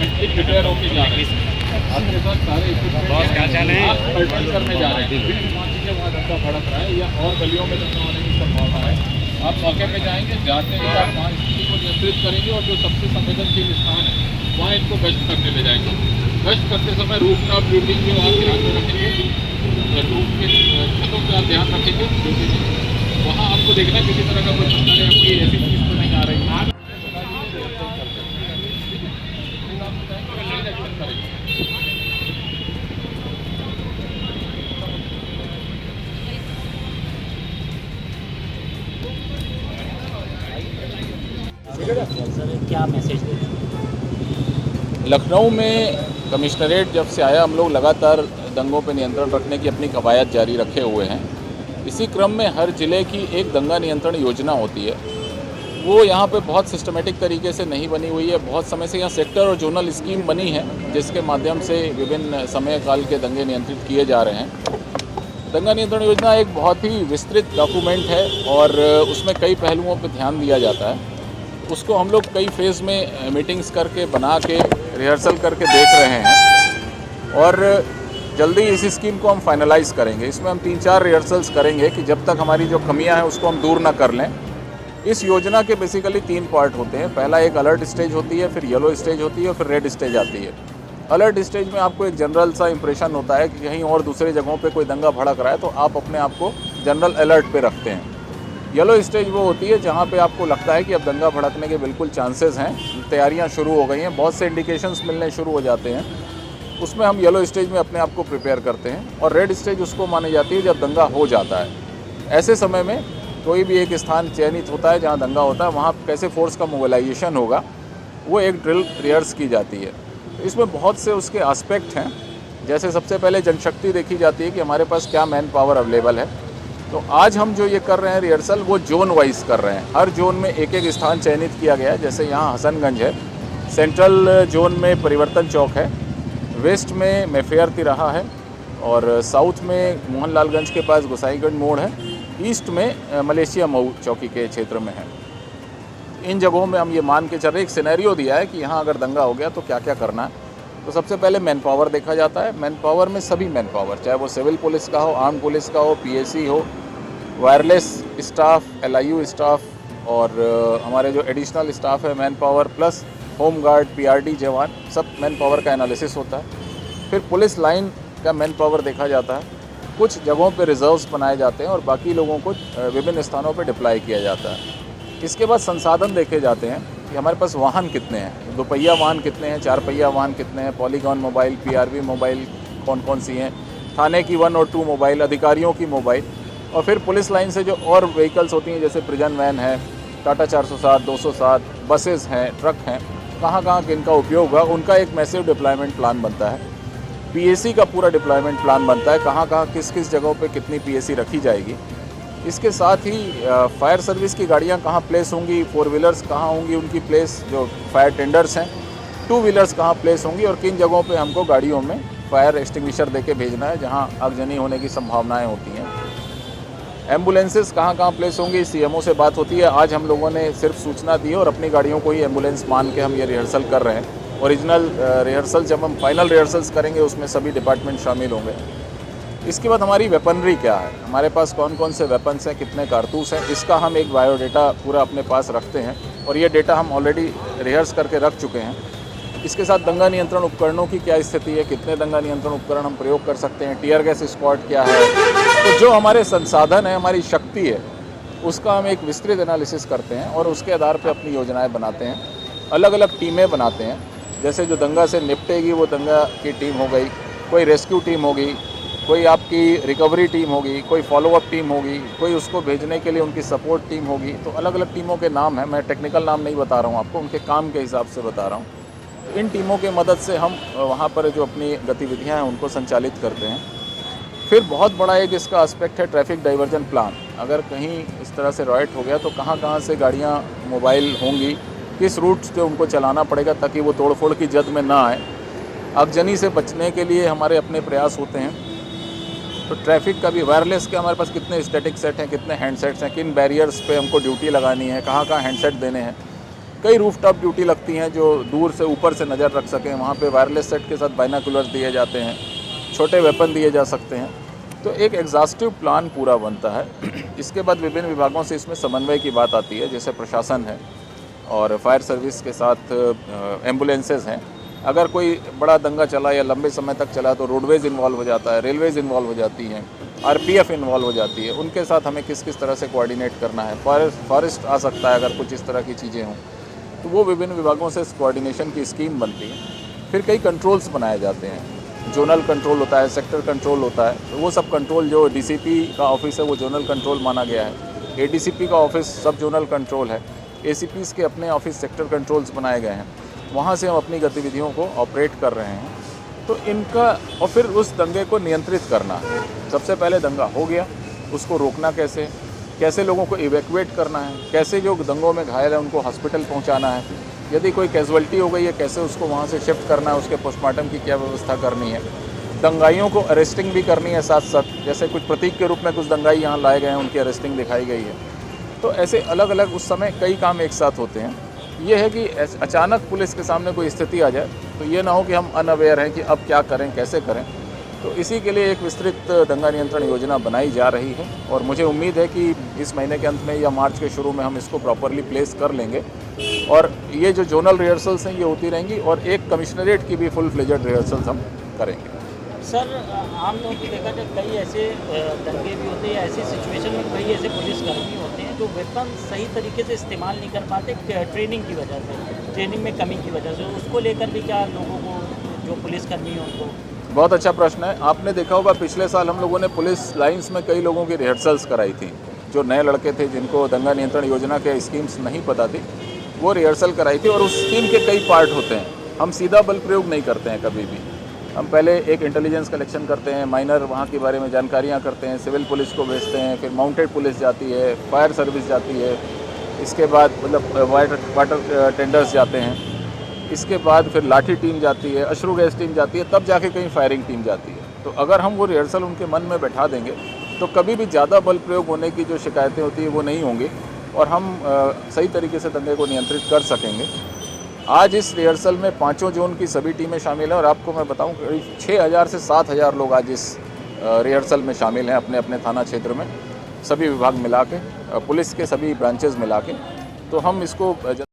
Mentally prepare होकर जा रहे हैं। आपके साथ सारे आप पेट्रोल करने जा रहे हैं, फिर मान लीजिए वहाँ दंगा भड़क रहा है या और गलियों में दंगा होने की संभावना है, आप मौके पे जाएंगे, जाते ही आप वहाँ स्थिति को नियंत्रित करेंगे और जो सबसे संवेदनशील स्थान है वहाँ इनको गश्त करने ले जाएंगे। गश्त करते समय रूफ टॉप ड्यूटी को आप ध्यान में रखेंगे, रूफ के छतों पर आप ध्यान रखेंगे ड्यूटी में। वहाँ आपको देखना किसी तरह का कोई मसला या कोई ऐसी चीज़ तो नहीं आ रही है। क्या मैसेज दें? लखनऊ में कमिश्नरेट जब से आया, हम लोग लगातार दंगों पर नियंत्रण रखने की अपनी कवायद जारी रखे हुए हैं। इसी क्रम में हर ज़िले की एक दंगा नियंत्रण योजना होती है, वो यहाँ पे बहुत सिस्टमेटिक तरीके से नहीं बनी हुई है। बहुत समय से यहाँ सेक्टर और जोनल स्कीम बनी है जिसके माध्यम से विभिन्न समय काल के दंगे नियंत्रित किए जा रहे हैं। दंगा नियंत्रण योजना एक बहुत ही विस्तृत डॉक्यूमेंट है और उसमें कई पहलुओं पर ध्यान दिया जाता है। उसको हम लोग कई फेज़ में मीटिंग्स करके बना के रिहर्सल करके देख रहे हैं और जल्दी इस स्कीम को हम फाइनलाइज़ करेंगे। इसमें हम 3-4 रिहर्सल्स करेंगे कि जब तक हमारी जो कमियां हैं उसको हम दूर ना कर लें। इस योजना के बेसिकली 3 पार्ट होते हैं। पहला एक अलर्ट स्टेज होती है, फिर येलो स्टेज होती है और फिर रेड स्टेज आती है। अलर्ट स्टेज में आपको एक जनरल सा इंप्रेशन होता है कि कहीं और दूसरे जगहों पे कोई दंगा भड़क रहा है, तो आप अपने आप को जनरल अलर्ट पे रखते हैं। येलो स्टेज वो होती है जहाँ पे आपको लगता है कि अब दंगा भड़कने के बिल्कुल चांसेस हैं, तैयारियाँ शुरू हो गई हैं, बहुत से इंडिकेशंस मिलने शुरू हो जाते हैं। उसमें हम येलो स्टेज में अपने आप को प्रिपेयर करते हैं। और रेड स्टेज उसको मानी जाती है जब दंगा हो जाता है। ऐसे समय में कोई भी एक स्थान चयनित होता है जहाँ दंगा होता है, वहाँ कैसे फोर्स का मोबिलाइजेशन होगा, वो एक ड्रिल रिहर्स की जाती है। इसमें बहुत से उसके एस्पेक्ट हैं। जैसे सबसे पहले जनशक्ति देखी जाती है कि हमारे पास क्या मैन पावर अवेलेबल है। तो आज हम जो ये कर रहे हैं रिहर्सल, वो जोन वाइज कर रहे हैं। हर जोन में एक एक स्थान चयनित किया गया है। जैसे यहाँ हसनगंज है, सेंट्रल जोन में परिवर्तन चौक है, वेस्ट में मेफेयर तिराहा है और साउथ में मोहनलालगंज के पास गोसाईगंज मोड़ है, ईस्ट में मलेशिया मऊ चौकी के क्षेत्र में है। इन जगहों में हम ये मान के चल रहे, एक सिनेरियो दिया है कि यहाँ अगर दंगा हो गया तो क्या क्या करना है। तो सबसे पहले मैन पावर देखा जाता है। मैन पावर में सभी मैन पावर, चाहे वो सिविल पुलिस का हो, आर्म पुलिस का हो, पीएसी हो, वायरलेस स्टाफ, एलआईयू स्टाफ और हमारे जो एडिशनल स्टाफ है man power, plus home guard, PRD जवान, सब मैन पावर का एनालिसिस होता है। फिर पुलिस लाइन का मैन पावर देखा जाता है। कुछ जगहों पे रिजर्व्स बनाए जाते हैं और बाकी लोगों को विभिन्न स्थानों पे डिप्लॉय किया जाता है। इसके बाद संसाधन देखे जाते हैं कि हमारे पास वाहन कितने हैं, 2 पहिया वाहन कितने हैं, 4 पहिया वाहन कितने हैं, पॉलीगॉन मोबाइल, पीआरवी मोबाइल कौन कौन सी हैं, थाने की 1 और 2 मोबाइल, अधिकारियों की मोबाइल, और फिर पुलिस लाइन से जो और व्हीकल्स होती हैं जैसे प्रिजन वैन है, टाटा 407, 207, बसेस हैं, ट्रक हैं, कहाँ कहाँ किनका उपयोग होगा, उनका एक मैसिव डिप्लॉयमेंट प्लान बनता है। पीएसी का पूरा डिप्लॉयमेंट प्लान बनता है, कहाँ कहाँ किस किस जगहों पे कितनी पीएसी रखी जाएगी। इसके साथ ही फायर सर्विस की गाड़ियाँ कहाँ प्लेस होंगी, 4 व्हीलर्स कहाँ होंगी उनकी प्लेस, जो फायर टेंडर्स हैं, 2 व्हीलर्स कहाँ प्लेस होंगी और किन जगहों पे हमको गाड़ियों में फायर एक्सटिंग्विशर देके भेजना है जहाँ आगजनी होने की संभावनाएँ होती हैं। एम्बुलेंसेस कहाँ कहाँ प्लेस होंगी, सीएमओ से बात होती है। आज हम लोगों ने सिर्फ सूचना दी और अपनी गाड़ियों को ही एम्बुलेंस मान के हम ये रिहर्सल कर रहे हैं। ओरिजिनल रिहर्सल जब हम फाइनल रिहर्सल्स करेंगे उसमें सभी डिपार्टमेंट शामिल होंगे। इसके बाद हमारी वेपनरी क्या है, हमारे पास कौन कौन से वेपन्स हैं, कितने कारतूस हैं, इसका हम एक बायोडेटा पूरा अपने पास रखते हैं और ये डेटा हम ऑलरेडी रिहर्स करके रख चुके हैं। इसके साथ दंगा नियंत्रण उपकरणों की क्या स्थिति है, कितने दंगा नियंत्रण उपकरण हम प्रयोग कर सकते हैं, टीयर गैस स्क्वाड क्या है। तो जो हमारे संसाधन है, हमारी शक्ति है, उसका हम एक विस्तृत एनालिसिस करते हैं और उसके आधार पर अपनी योजनाएँ बनाते हैं। अलग अलग टीमें बनाते हैं। जैसे जो दंगा से निपटेगी वो दंगा की टीम हो गई, कोई रेस्क्यू टीम होगी, कोई आपकी रिकवरी टीम होगी, कोई फॉलोअप टीम होगी, कोई उसको भेजने के लिए उनकी सपोर्ट टीम होगी। तो अलग अलग टीमों के नाम हैं, मैं टेक्निकल नाम नहीं बता रहा हूँ आपको, उनके काम के हिसाब से बता रहा हूँ। इन टीमों के मदद से हम वहाँ पर जो अपनी गतिविधियाँ हैं उनको संचालित करते हैं। फिर बहुत बड़ा एक इसका एस्पेक्ट है ट्रैफिक डाइवर्जन प्लान। अगर कहीं इस तरह से रॉयट हो गया तो कहाँ कहाँ से गाड़ियाँ मोबाइल होंगी, किस रूट से उनको चलाना पड़ेगा ताकि वो तोड़फोड़ की जद में ना आए। आगजनी से बचने के लिए हमारे अपने प्रयास होते हैं। तो ट्रैफिक का भी वायरलेस के हमारे पास कितने स्टैटिक सेट हैं, कितने हैंडसेट्स हैं, किन बैरियर्स पे हमको ड्यूटी लगानी है, कहाँ कहाँ हैंडसेट देने हैं, कई रूफटॉप ड्यूटी लगती हैं जो दूर से ऊपर से नज़र रख सकें। वहाँ पे वायरलेस सेट के साथ बाइनाकुलर्स दिए जाते हैं, छोटे वेपन दिए जा सकते हैं। तो एक एग्जॉस्टिव प्लान पूरा बनता है। इसके बाद विभिन्न विभागों से इसमें समन्वय की बात आती है, जैसे प्रशासन है और फायर सर्विस के साथ एम्बुलेंसेज हैं। अगर कोई बड़ा दंगा चला या लंबे समय तक चला तो रोडवेज़ इन्वॉल्व हो जाता है, रेलवेज़ इन्वॉल्व हो जाती हैं, आरपीएफ इन्वॉल्व हो जाती है। उनके साथ हमें किस किस तरह से कोऑर्डिनेट करना है। फॉरेस्ट आ सकता है अगर कुछ इस तरह की चीज़ें हों, तो वो विभिन्न विभागों से कोऑर्डिनेशन की स्कीम बनती है। फिर कई कंट्रोल्स बनाए जाते हैं, जोनल कंट्रोल होता है, सेक्टर कंट्रोल होता है। तो वो सब कंट्रोल, जो डीसीपी का ऑफिस है वो जोनल कंट्रोल माना गया है, एडीसीपी का ऑफिस सब जोनल कंट्रोल है, एसीपीज़ के अपने ऑफिस सेक्टर कंट्रोल्स बनाए गए हैं। वहाँ से हम अपनी गतिविधियों को ऑपरेट कर रहे हैं। तो इनका, और फिर उस दंगे को नियंत्रित करना। सबसे पहले दंगा हो गया, उसको रोकना कैसे, कैसे लोगों को इवैक्यूएट करना है, कैसे जो दंगों में घायल है उनको हॉस्पिटल पहुंचाना है, यदि कोई कैजुअल्टी हो गई है कैसे उसको वहां से शिफ्ट करना है, उसके पोस्टमार्टम की क्या व्यवस्था करनी है। दंगाइयों को अरेस्टिंग भी करनी है साथ साथ, जैसे कुछ प्रतीक के रूप में कुछ दंगाई यहाँ लाए गए हैं, उनकी अरेस्टिंग दिखाई गई है। तो ऐसे अलग अलग उस समय कई काम एक साथ होते हैं। ये है कि अचानक पुलिस के सामने कोई स्थिति आ जाए तो ये ना हो कि हम अनअवेयर हैं कि अब क्या करें, कैसे करें। तो इसी के लिए एक विस्तृत दंगा नियंत्रण योजना बनाई जा रही है और मुझे उम्मीद है कि इस महीने के अंत में या मार्च के शुरू में हम इसको प्रॉपरली प्लेस कर लेंगे। और ये जो जोनल रिहर्सल्स हैं ये होती रहेंगी और एक कमिश्नरेट की भी फुल फ्लेजेड रिहर्सल्स हम करेंगे। सर, आम तौर पर देखा जाए कई ऐसे दंगे भी होते हैं, ऐसी सिचुएशन में कई ऐसे पुलिसकर्मी होते हैं जो वेपन सही तरीके से इस्तेमाल नहीं कर पाते ट्रेनिंग की वजह से, ट्रेनिंग में कमी की वजह से। उसको लेकर भी क्या लोगों को, जो पुलिसकर्मी हैं उनको? बहुत अच्छा प्रश्न है। आपने देखा होगा पिछले साल हम लोगों ने पुलिस लाइंस में कई लोगों की रिहर्सल्स कराई थी। जो नए लड़के थे जिनको दंगा नियंत्रण योजना के स्कीम्स नहीं पता थी, वो रिहर्सल कराई थी। और उस स्कीम के कई पार्ट होते हैं। हम सीधा बल प्रयोग नहीं करते हैं कभी भी। हम पहले एक इंटेलिजेंस कलेक्शन करते हैं, माइनर वहाँ के बारे में जानकारियाँ करते हैं, सिविल पुलिस को भेजते हैं, फिर माउंटेड पुलिस जाती है, फायर सर्विस जाती है, इसके बाद मतलब वाटर टेंडर्स जाते हैं, इसके बाद फिर लाठी टीम जाती है, अश्रु गैस टीम जाती है, तब जाके कहीं फायरिंग टीम जाती है। तो अगर हम वो रिहर्सल उनके मन में बैठा देंगे तो कभी भी ज़्यादा बल प्रयोग होने की जो शिकायतें होती है वो नहीं होंगी और हम सही तरीके से दंगे को नियंत्रित कर सकेंगे। आज इस रिहर्सल में 5 जोन की सभी टीमें शामिल हैं और आपको मैं बताऊं करीब 6000 से 7000 लोग आज इस रिहर्सल में शामिल हैं, अपने अपने थाना क्षेत्र में, सभी विभाग मिला के, पुलिस के सभी ब्रांचेज मिला के। तो हम इसको